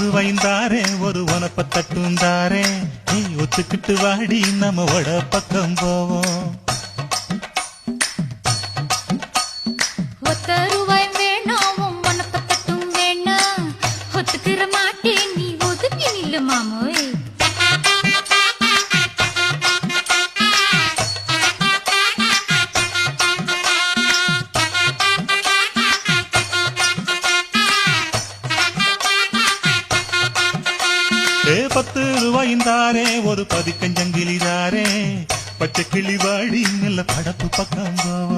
ரூபாய்ந்தாரே ஒரு உனப்ப தட்டுந்தாரே நீ ஒத்துக்கிட்டு வாடி நம்ம வட பக்கம் போவோம். ஒத்த ரூபாய் வேணாம் உனப்ப தட்டும் வேணாம் ஒத்துக்கிற மாட்டே நீ ஒதுக்கி நில்லு மாமோய். ரூபாய்ந்தாரே ஒரு பதிக்கஞ்சங்கிலிதாரே பச்சை கிளி வாடி நல்ல படப்பு பக்கம் போவோம்.